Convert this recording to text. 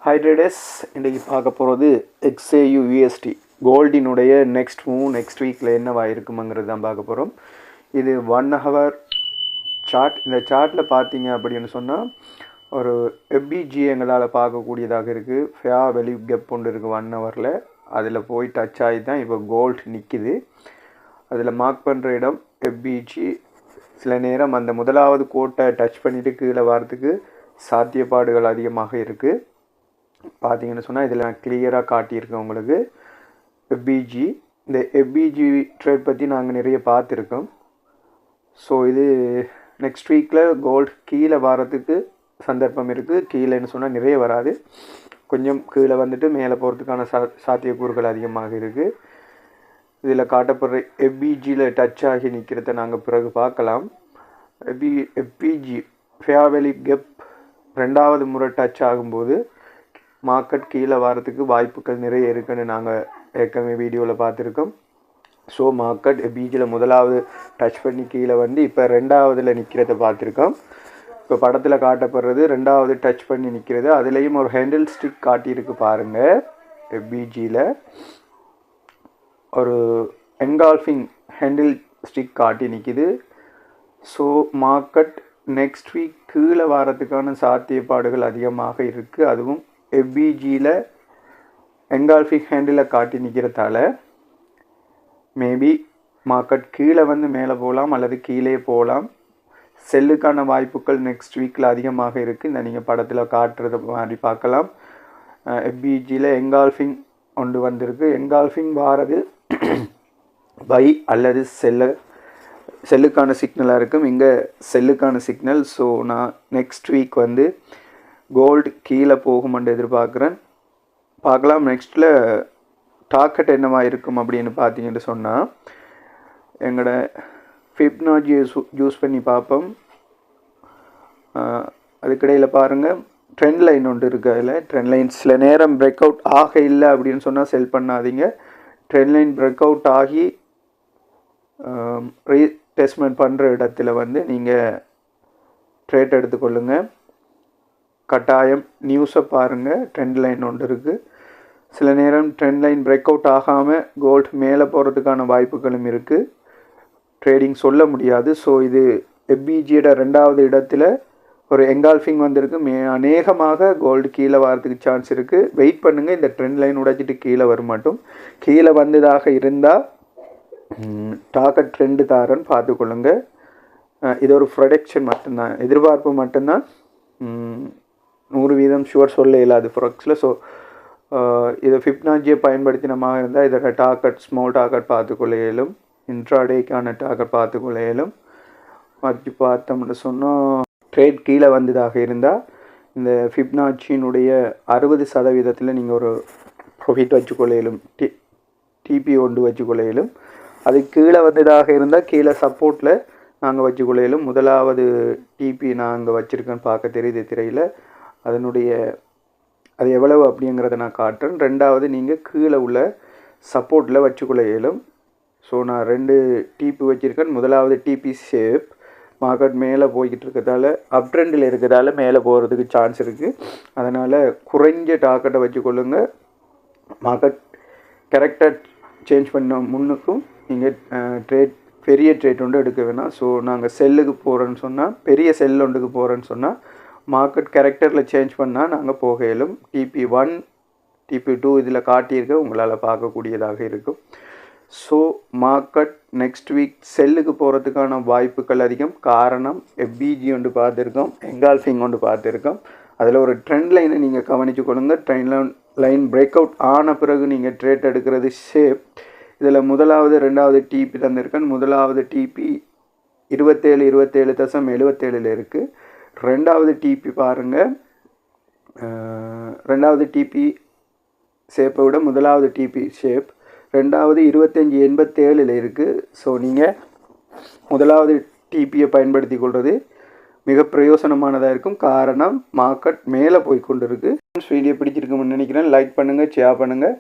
Hi traders, இன்றைக்கி பார்க்க போகிறது XAU USD கோல்டினுடைய நெக்ஸ்ட் மூவ் நெக்ஸ்ட் வீக்கில் என்னவா இருக்குமாங்கிறது தான் பார்க்க போகிறோம். இது 1 hour சார்ட். இந்த சார்ட்டில் பார்த்தீங்க அப்படின்னு சொன்னால் ஒரு FBG எங்களால் பார்க்கக்கூடியதாக இருக்குது. ஃபேர் வேல்யூ கேப் ஒன்று இருக்குது 1 hourல. அதில் போய் டச் ஆகி தான் இப்போ கோல்டு நிற்கிது. அதில் மார்க் பண்ணுற இடம் FBG. சில நேரம் அந்த முதலாவது கோட்டை டச் பண்ணிவிட்டு கீழே வரத்துக்கு சாத்தியப்பாடுகள் அதிகமாக இருக்குது. பார்த்தீங்கன்னு சொன்னால் இதில் நான் கிளியராக காட்டியிருக்கேன் உங்களுக்கு FBG. இந்த FBG ட்ரேட் பற்றி நாங்கள் நிறைய பார்த்துருக்கோம். ஸோ இது நெக்ஸ்ட் வீக்கில் கோல்டு கீழே வரத்துக்கு சந்தர்ப்பம் இருக்குது. கீழேன்னு சொன்னால் நிறைய வராது, கொஞ்சம் கீழே வந்துட்டு மேலே போகிறதுக்கான சாத்தியக்கூறுகள் அதிகமாக இருக்குது. இதில் காட்டப்படுற FBGயில் டச் ஆகி நிற்கிறத நாங்கள் பிறகு பார்க்கலாம். FBG ஃபேர் வேல்யூ கேப் ரெண்டாவது முறை டச் ஆகும்போது மார்க்கெட் கீழே வரத்துக்கு வாய்ப்புகள் நிறைய இருக்குன்னு நாங்கள் ஏற்கனவே வீடியோவில் பார்த்துருக்கோம். ஸோ மார்க்கெட் FBGயில் முதலாவது டச் பண்ணி கீழே வந்து இப்போ ரெண்டாவதில் நிற்கிறத பார்த்துருக்கோம். இப்போ படத்தில் காட்டப்படுறது ரெண்டாவது டச் பண்ணி நிற்கிறது. அதுலேயும் ஒரு ஹேண்டில் ஸ்டிக் காட்டியிருக்கு பாருங்கள். FBGயில் ஒரு என்கால்ஃபிங் ஹேண்டில் ஸ்டிக் காட்டி நிற்கிது. ஸோ மார்க்கெட் நெக்ஸ்ட் வீக் கீழே வரத்துக்கான சாத்தியப்பாடுகள் அதிகமாக இருக்குது. அதுவும் FBGயில் என்கால்ஃபிங் ஹேண்டில் காட்டி நிற்கிறதால மேபி மார்க்கெட் கீழே வந்து மேலே போகலாம் அல்லது கீழே போகலாம். செல்லுக்கான வாய்ப்புகள் நெக்ஸ்ட் வீக்கில் அதிகமாக இருக்குது. இந்த நீங்கள் படத்தில் காட்டுறது மாதிரி பார்க்கலாம். FBGயில் என்கால்ஃபிங் ஒன்று வந்திருக்கு. என்கால்ஃபிங் வாரது பை அல்லது செல்லுக்கான சிக்னலாக இருக்கும். இங்கே செல்லுக்கான சிக்னல். ஸோ நான் நெக்ஸ்ட் வீக் வந்து கோல்டு கீழே போகுமென்று எதிர்பார்க்குறேன். பார்க்கலாம் நெக்ஸ்ட்டில் டார்கெட் என்னவா இருக்கும் அப்படின்னு பார்த்தீங்கன்னு சொன்னால் எங்களோட ஃபிப்னாஜியை யூஸ் பண்ணி பார்ப்போம். அதுக்கிடையில் பாருங்கள் ட்ரெண்ட் லைன் ஒன்று இருக்குது. அதில் ட்ரெண்ட் லைன் சில நேரம் பிரேக் அவுட் ஆக இல்லை அப்படின்னு சொன்னால் செல் பண்ணாதீங்க. ட்ரெண்ட் லைன் பிரேக் அவுட் ஆகி ரீடெஸ்ட்மெண்ட் பண்ணுற இடத்துல வந்து நீங்கள் ட்ரேட் எடுத்துக்கொள்ளுங்கள். கட்டாயம் நியூஸை பாருங்கள். ட்ரெண்ட் லைன் ஒன்று இருக்குது. சில நேரம் ட்ரெண்ட் லைன் பிரேக் அவுட் ஆகாமல் கோல்டு மேலே போகிறதுக்கான வாய்ப்புகளும் இருக்குது. ட்ரேடிங் சொல்ல முடியாது. ஸோ இது FBGயோட ரெண்டாவது இடத்துல ஒரு என்கால்ஃபிங் வந்திருக்கு. அநேகமாக கோல்டு கீழே வரதுக்கு சான்ஸ் இருக்குது. வெயிட் பண்ணுங்கள். இந்த ட்ரெண்ட் லைன் உடைச்சிட்டு கீழே வர மாட்டோம். கீழே வந்ததாக இருந்தால் டார்கெட் ட்ரெண்டு தாரன்னு பார்த்துக்கொள்ளுங்க. இது ஒரு ப்ரொடக்ஷன் மட்டும்தான், எதிர்பார்ப்பு மட்டும்தான். 100% ஷுவர் சொல்ல இல்லாது ஃபாரெக்ஸில். ஸோ இதை ஃபிப்னாஜியை பயன்படுத்தினமாக இருந்தால் இதோட டார்கெட் ஸ்மால் டார்கெட் பார்த்துக்கொள்ள இயலும். இன்ட்ராடேக்கான டார்கெட் பார்த்துக்கொள்ள இயலும். மற்ற பார்த்தோம்னு சொன்னால் ட்ரேட் கீழே வந்ததாக இருந்தால் இந்த ஃபிப்னாஜியினுடைய 60% நீங்கள் ஒரு ப்ராஃபிட் வச்சுக்கொள்ள இயலும். TP ஒன்று வச்சுக்கொள்ள இயலும். அது கீழே வந்ததாக இருந்தால் கீழே சப்போர்ட்டில் நாங்கள் வச்சுக்கொள்ள இயலும். முதலாவது TP நான் அங்கே வச்சுருக்கேன்னு பார்க்க தெரியுது திரையில். அது எவ்வளவு அப்படிங்கிறத நான் காட்டுறேன். ரெண்டாவது நீங்கள் கீழே உள்ள சப்போர்ட்டில் வச்சுக்கொள்ள இயலும். ஸோ நான் 2 TP வச்சுருக்கேன். முதலாவது TP ஷேப் மார்க்கெட் மேலே போய்கிட்டு இருக்கிறதால அப் ட்ரெண்டில் இருக்கிறதால மேலே போகிறதுக்கு சான்ஸ் இருக்குது. அதனால் குறைஞ்ச டார்கெட்டை வச்சுக்கொள்ளுங்க. மார்க்கெட் கரெக்டாக சேஞ்ச் பண்ண முன்னுக்கும் நீங்கள் பெரிய ட்ரேட் ஒன்று எடுக்க வேணாம். ஸோ நாங்கள் செல்லுக்கு போகிறோன்னு சொன்னால் பெரிய செல் ஒன்றுக்கு போகிறேன்னு சொன்னால் மார்க்கெட் கேரக்டரில் சேஞ்ச் பண்ணால் நாங்கள் போக இயலும். TP1 TP2 இதில் காட்டியிருக்க உங்களால் பார்க்கக்கூடியதாக இருக்கும். ஸோ மார்க்கெட் நெக்ஸ்ட் வீக் செல்லுக்கு போகிறதுக்கான வாய்ப்புகள் அதிகம். காரணம் FBG ஒன்று பார்த்துருக்கோம், என்கால்ஃபிங் ஒன்று பார்த்துருக்கோம். அதில் ஒரு ட்ரெண்ட் லைனை நீங்கள் கவனித்து கொள்ளுங்க. ட்ரெண்ட் லைன் பிரேக் அவுட் ஆன பிறகு நீங்கள் ட்ரேட் எடுக்கிறது ஷேப். இதில் முதலாவது ரெண்டாவது TP தந்திருக்கேன். முதலாவது TP 27.77 இருக்குது. ரெண்டாவது TP பாருங்கள். ரெண்டாவது TP ஷேப்பை விட முதலாவது TP ஷேப் ரெண்டாவது 25.87 இருக்குது. ஸோ நீங்கள் முதலாவது TPயை பயன்படுத்தி கொள்வது மிக பிரயோசனமானதாக இருக்கும். காரணம் மார்க்கெட் மேலே போய் கொண்டு இருக்குது. வீடியோ பிடிச்சிருக்குன்னு நினைக்கிறேன். லைக் பண்ணுங்கள், ஷேர் பண்ணுங்கள்.